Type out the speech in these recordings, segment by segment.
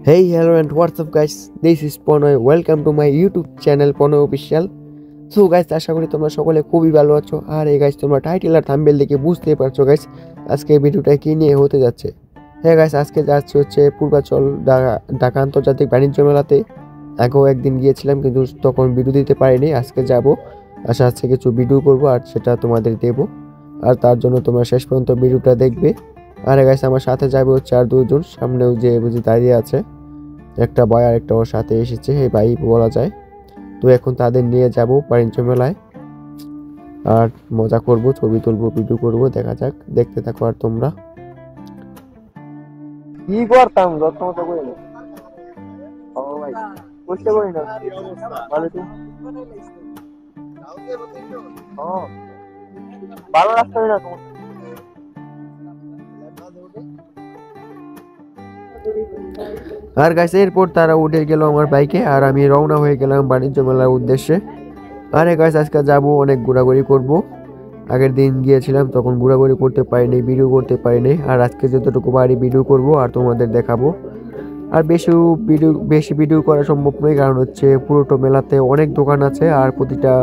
Hey, hello, and what's up, guys? This is Ponoy. Welcome to my YouTube channel, Ponoy Official. So guys, আশা করি তোমরা সকলে খুবই ভালো আছো। আর এই গাইস, তোমরা টাইটেল আর থাম্বনেল দেখে বুঝতেই পারছো গাইস আজকে ভিডিওটা কি নিয়ে হতে যাচ্ছে। হ্যাঁ গাইস, আজকে যাচ্ছি হচ্ছে পূর্বাচল ঢাকা আন্তর্জাতিক বাণিজ্য মেলাতে। আগেও একদিন গিয়েছিলাম, কিন্তু তখন ভিডিও দিতে পারিনি। আজকে যাব, আশা আছে কিছু ভিডিও করব আর সেটা তোমাদের দেবো। আর তার জন্য তোমরা শেষ পর্যন্ত ভিডিওটা দেখবে। আর গাইস, আমার সাথে যাবে হচ্ছে আর দুজন, সামনেও যে বুঝি দাঁড়িয়ে আছে একটা বয় আর একটা ওর সাথে এসেছে, এই ভাই বলা যায়। তো এখন তাদের নিয়ে যাব বাণিজ্য মেলায় আর মজা করব, ছবি তুলবো, ভিডিও করব। দেখা যাক, দেখতে থাকো আর তোমরা। কি করতাম যত মতো করে ও ভাই বুঝতে পারি না ভালো তো ভালো রাস্তা না তোমার। আর গাইস, এরপর তারা উঠে গেল আমার বাইকে আর আমি রওনা হয়ে গেলাম বাণিজ্য মেলার উদ্দেশ্যে। আরে গাইস, আজকে যাবো, অনেক ঘোরাঘুরি করব। আগের দিন গিয়েছিলাম, তখন ঘোরাঘুরি করতে পারিনি, ভিডিও করতে পারিনি। আর আজকে যতটুকু পারি ভিডিও করব আর তোমাদের দেখাবো। আর বেশি ভিডিও করা সম্ভব নয়, কারণ হচ্ছে পুরোটো মেলাতে অনেক দোকান আছে আর প্রতিটা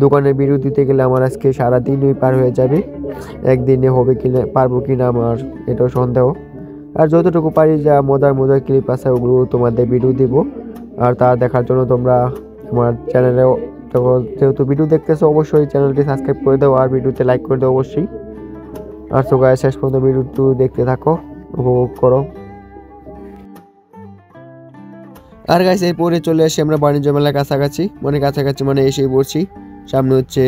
দোকানে ভিডিও দিতে গেলে আমার আজকে সারাদিনই পার হয়ে যাবে। একদিনে হবে কিনা, পারবো কিনা আমার এটাও সন্দেহ। আর যতটুকু পারি, যা মজার মজার ক্লিপ আছে ওগুলো তোমাদের ভিডিও দিব। আর তা দেখার জন্য তোমরা আমার চ্যানেলেও, যেহেতু ভিডিও দেখতেছো, অবশ্যই চ্যানেলটি সাবস্ক্রাইব করে দাও আর ভিডিওতে লাইক করে দাও অবশ্যই। আর তো গায়ে শেষ পর্যন্ত ভিডিওটি দেখতে থাকো, উপভোগ করো। আর গাইস, এরপরে চলে আসি আমরা বাণিজ্য মেলার কাছাকাছি, মানে এসেই পড়ছি। সামনে হচ্ছে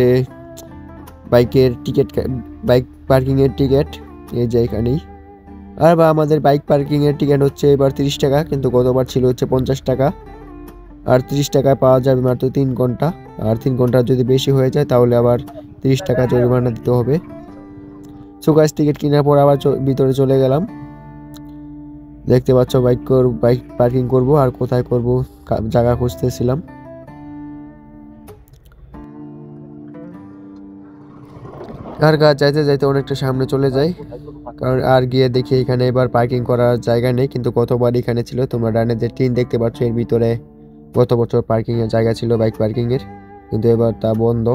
বাইকের টিকিট, বাইক পার্কিংয়ের টিকিট, এই যে এখানেই। আর আমাদের বাইক পার্কিংয়ের টিকিট হচ্ছে এবার 30 টাকা, কিন্তু গতবার ছিল হচ্ছে 50 টাকা। আর 30 টাকায় পাওয়া যাবে মাত্র 3 ঘন্টা। আর 3 ঘন্টা যদি বেশি হয়ে যায় তাহলে আবার 30 টাকা জরিমানা দিতে হবে। সো গাইস, টিকিট কেনার পর আবার ভিতরে চলে গেলাম। দেখতে পাচ্ছ বাইক পার্কিং করব আর কোথায় করব জায়গা খুঁজতেছিলাম। আর যাইতে যাইতে অনেকটা সামনে চলে যাই, কারণ আর গিয়ে দেখি এখানে এবার পার্কিং করার জায়গা নেই, কিন্তু গতবার এখানে ছিল। তোমরা ডানে যে টিন দেখতে পাচ্ছ, এর ভিতরে গত বছর পার্কিং এর জায়গা ছিল, বাইক পার্কিং এর, কিন্তু এবার তা বন্ধ।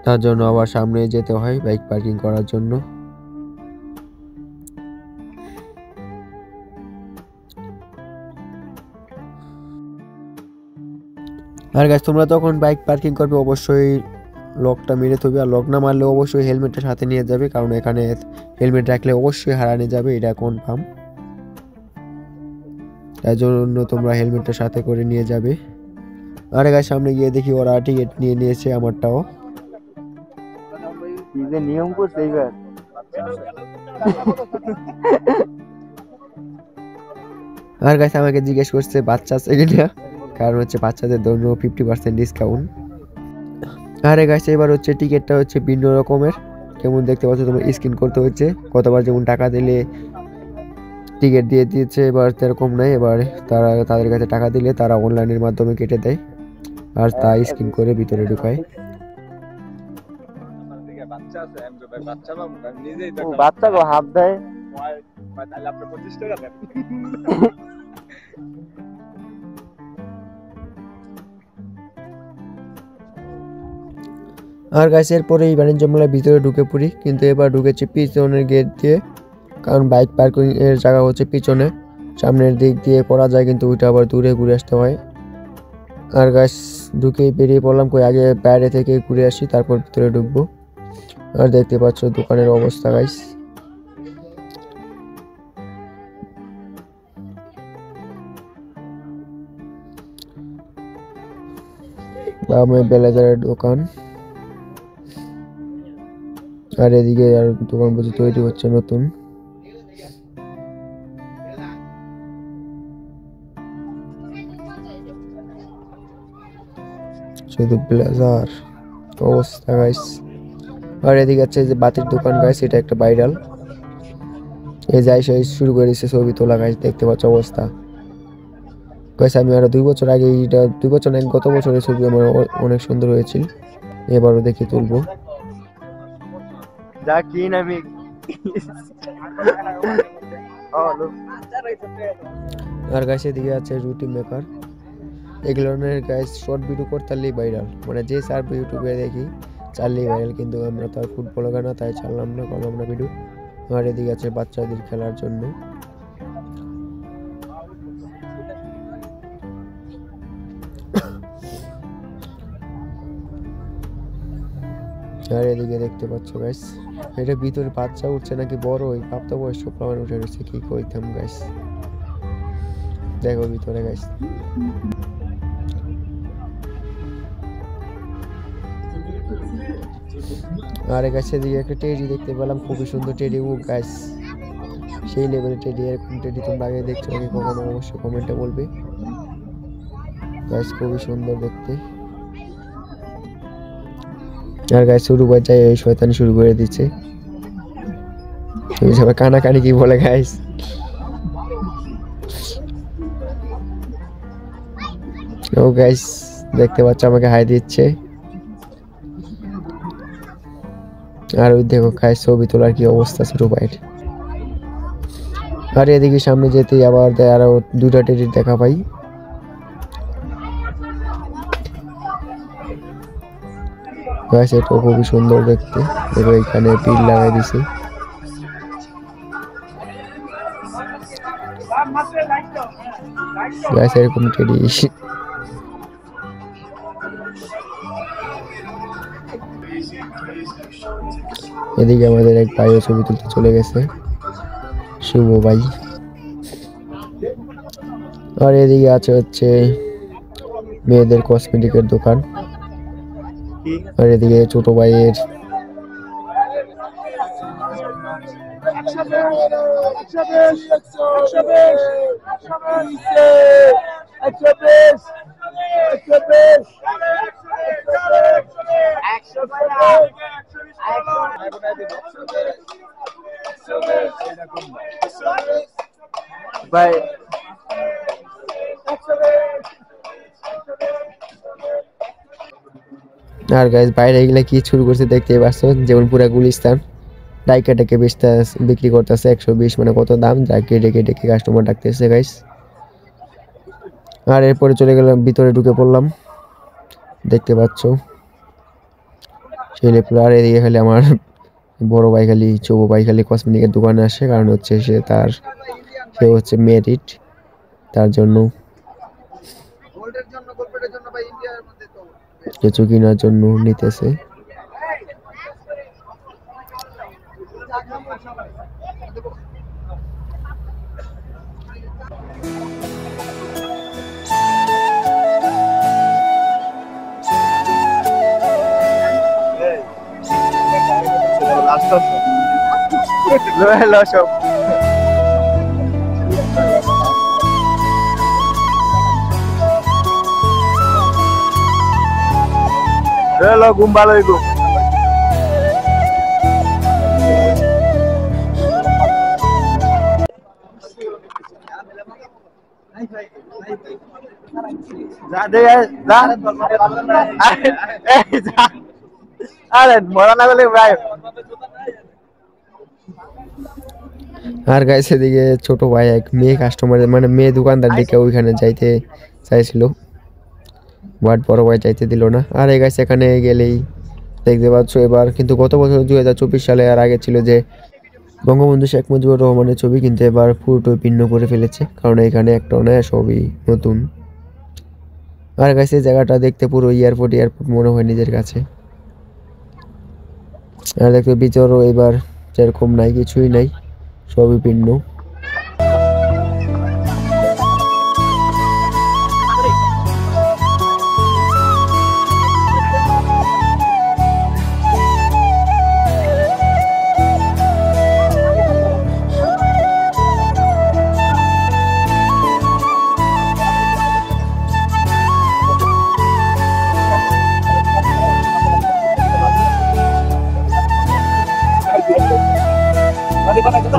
তার জন্য আবার সামনে যেতে হয় বাইক পার্কিং করার জন্য। আর গাইস, তোমরা তখন বাইক পার্কিং করবে অবশ্যই লকটা মেরে থবে, আর লক না মারলে অবশ্যই হেলমেটটা সাথে নিয়ে যাবে, কারণ এখানে হেলমেট রাখলে অবশ্যই হারানো যাবে, এটা কনফার্ম। তাই জন্য তোমরা হেলমেটটা সাথে করে নিয়ে যাবে। আর গাইস, সামনে গিয়ে দেখি ওরা টিকিট নিয়ে নিয়েছে, আমারটাও। কি যে নিয়ম করছে এইবার। আর গাইস, আমাকে জিজ্ঞেস করছে বাচ্চা আছে কিনা, কারণ হচ্ছে বাচ্চাদের জন্য 50% ডিসকাউন্ট। আরে গাইস, এবার হচ্ছে টিকিটটা হচ্ছে ভিন্ন রকমের, কেমন দেখতে পাচ্ছ তোমরা, স্ক্যান করতে হচ্ছে। গতবার যেমন টাকা দিলে টিকিট দিয়ে দিয়েছে, এবার সেরকম নাই। এবার তাদের কাছে টাকা দিলে তারা অনলাইনের মাধ্যমে কেটে দেয় আর তা স্ক্যান করে ভিতরে ঢুকায়। বাচ্চা গো হাত দেয়। আর গাইস, এরপরে এই বাণিজ্য মেলার ভিতরে ঢুকে পড়ি, কিন্তু এবার ঢুকেছি পিছনের গেট দিয়ে, কারণ বাইক পার্কিং এর জায়গা হচ্ছে পিছনে। সামনের দিক দিয়ে করা যায়, কিন্তু ওইটা আবার দূরে ঘুরে আসতে হয়। আর গাইস, ঢুকেই বেরিয়ে পড়লাম, কই আগে বাইরে থেকে ঘুরে আসি, তারপর ভিতরে ঢুকবো। আর দেখতে পাচ্ছ দোকানের অবস্থা গাইস। বেলেজারের দোকান, আর এদিকে আর দোকান বুঝে তৈরি হচ্ছে নতুন। শুধু ব্লেজার অবস্থা গাইস। আর এদিকে আছে যে বাতির দোকান গাইস, এটা একটা ভাইরাল। এই যাই সেই শুরু করে দিচ্ছে ছবি তোলা গাইস, দেখতে পাচ্ছ অবস্থা গাইস। আমি আরো 2 বছর আগে, এটা 2 বছর না, গত বছরের ছবি আমার অনেক সুন্দর হয়েছিল। এবারও দেখি তুলবো। যা কিন আমি আর গাইস এদিকে আছে রুটি মেকার। এগুলো গাইস শর্ট ভিডিও করতেই ভাইরাল, মানে যে সার ইউটিউবে দেখি চাললেই ভাইরাল, কিন্তু আমরা তো আর ফুড ব্লগার না, তাই ছাড়লাম না, করলাম না ভিডিও। আর এদিকে আছে বাচ্চাদের খেলার জন্য। আর এদিকে দেখতে পাচ্ছ গাইস, এটা ভিতরে বাচ্চা উঠছে নাকি বড় ওই প্রাপ্তবয়স্ক প্রাণ উঠে রয়েছে, কি কইতাম গাইস, দেখো ভিতরে গাইস। আর গাছে দিকে একটা টেডি দেখতে পেলাম, খুবই সুন্দর টেডি ও গাইস, সেই লেভেলের টেডি। এরকম টেডি তোমরা আগে দেখছো নাকি কখনো অবশ্যই কমেন্টে বলবে গাইস, খুবই সুন্দর দেখতে। আর গাইস শুরু করে যায় এই শয়তানি শুরু করে দিচ্ছে, তুমি সবাই কানাকানি কি বলে গাইস। ও গাইস দেখতে পাচ্ছ আমাকে হাই দিচ্ছে। আর ওই দেখো গাইস ছবি তোলার কি অবস্থা ছোট ভাইয়ের। আর এদিকে সামনে যেতেই আবার আরো দুইটা টেডি দেখা পাই। গাইস এটা খুবই সুন্দর দেখতে, দেখো এখানে পিল লাগাই দিছে। গাইস এরকম টেডি এদিকে আমাদের এক ভাইও ছবি তুলতে চলে গেছে, শুভ ভাই। আর এদিকে আছে হচ্ছে মেয়েদের কসমেটিকের দোকান। আর এদিকে ছোট ভাইয়ের ভাই আর গাইস বাইরে এগুলা কি শুরু করছে দেখতে পাচ্ছ, যেমন পুরা গুলিস্তান ডাইকা ডেকে বিক্রি করতেছে 120, মানে কত দাম, যাকে ডেকে ডেকে কাস্টমার ডাকতেছে গাইস। আর এরপরে চলে গেলাম ভিতরে, ঢুকে পড়লাম, দেখতে পাচ্ছ সেই লেপুল। আর এদিকে খালি আমার বড় ভাই খালি ছোট ভাই খালি কসমেটিকের দোকানে আসে, কারণ হচ্ছে সে হচ্ছে মেরিট, তার জন্য কিছু কেনার জন্য নিতেছে। Assalamualaikum. Ada ya, dah. Ada, mau nak boleh bhai. আর গাইস এদিকে ছোট ভাই এক মেয়ে কাস্টমার, মানে মেয়ে দোকানদার ডেকে ওইখানে যাইতে চাইছিল, বাট বড় ভাই যাইতে দিল না। আর এই গাইস এখানে গেলেই দেখতে পাচ্ছ এবার, কিন্তু গত বছর 2024 সালে আর আগে ছিল যে বঙ্গবন্ধু শেখ মুজিবুর রহমানের ছবি, কিন্তু এবার পুরোটাই ভিন্ন করে ফেলেছে, কারণ এখানে একটাও নয়, সবই নতুন। আর গাইস এই জায়গাটা দেখতে পুরো এয়ারপোর্ট মনে হয় নিজের কাছে। আর দেখতে ভিতরও এবার যেরকম নাই, কিছুই নাই, সবই ভিন্ন।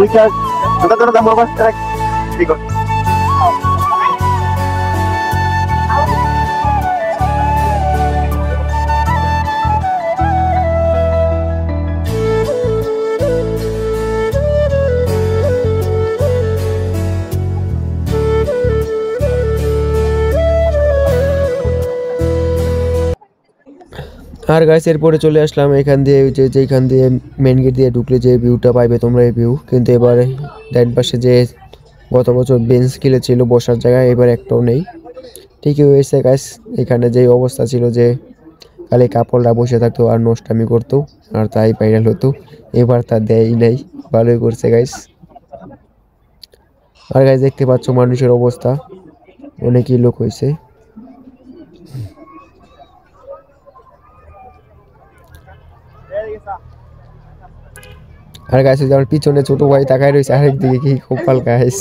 Because kita tuh udah mau pas track. Tigo. R guys এরপরে চলে আসলাম এখান দিয়ে যেখান দিয়ে মেন গেট দিয়ে ঢুকলে যে ভিউটা পাইবে তোমরা এই ভিউ, কিন্তু এবারে ডাইন পাশে যে গত বছর বেঞ্চ ছিল বসার জায়গায় এবার একটাও নেই। ঠিকই হয়েছে গাইস, এখানে যে অবস্থা ছিল যে খালি কাপড়রা বসে থাকতো আর নষ্টামি করতো আর তাই ভাইরাল হতো, এবার তা দেয়ই নাই, ভালোই করছে গাইস। আর গাইস দেখতে পাচ্ছ মানুষের অবস্থা, অনেকই লোক হয়েছে। আর গাইস আমার পিছনে ছোট ভাই তাকায় রয়েছে আরেক দিকে, কি কপাল গাইস।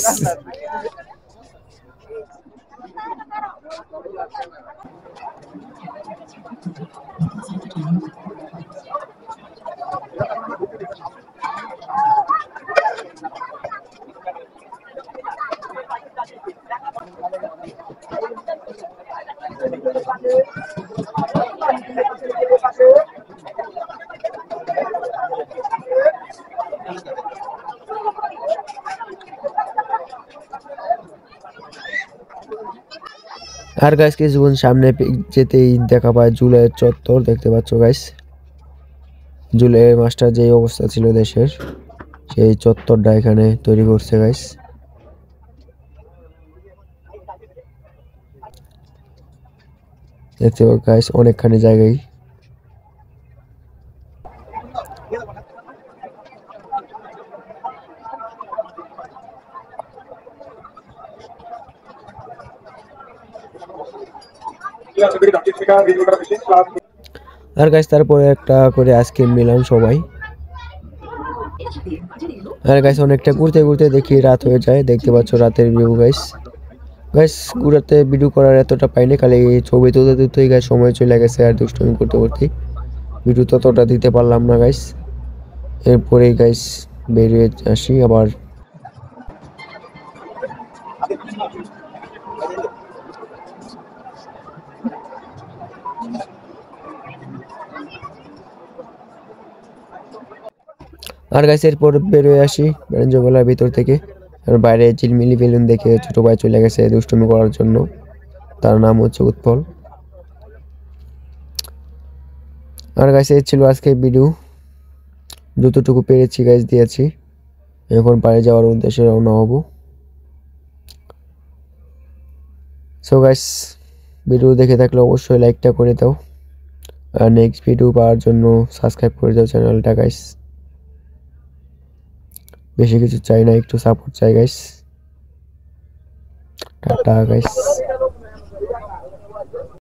আর গাইস কিছুক্ষণ সামনে যেতেই দেখা পায় জুলাইয়ের চত্বর, দেখতে পাচ্ছ গাইস জুলাই মাসটার যে অবস্থা ছিল দেশের, সেই চত্বরটা এখানে তৈরি করছে গাইস। দেখতে পাচ্ছ গাইস অনেকখানি জায়গায়। আর গাইস তারপরে একটা করে আইসক্রিম নিলাম সবাই। আর গাইস অনেকটা ঘুরতে ঘুরতে দেখি রাত হয়ে যায়, দেখতে পাচ্ছ রাতের ভিউ গাইস। গাইস ঘুরাতে ভিডিও করার এতটা পাইনি, খালি ছবি তুলতে তুলতেই গাইস সময় চলে গেছে আর দুষ্টুমি করতে করতে ভিডিও ততটা দিতে পারলাম না গাইস। এরপরে গাইস বেরিয়ে আসি আবার। আর গাইস এরপর বেরোয় আসি জঙ্গলের ভিতর থেকে, আর বাইরে ঝিলমিলি বেলুন দেখে ছোট ভাই চলে গেছে দুষ্টুমি করার জন্য, তার নাম হচ্ছে উৎপল। আর গাইস এই ছিল আজকে ভিডিও, যতটুকু পেরেছি গাইস দিয়েছি। এখন বাড়ি যাওয়ার উদ্দেশ্যে রওনা হব। সো গাইস ভিডিও দেখে থাকলে অবশ্যই লাইকটা করে দাও, আর নেক্সট ভিডিও পাওয়ার জন্য সাবস্ক্রাইব করে দাও চ্যানেলটা গাইস। বেশি কিছু চাই না, একটু সাপোর্ট চাই গাইস। Tata guys.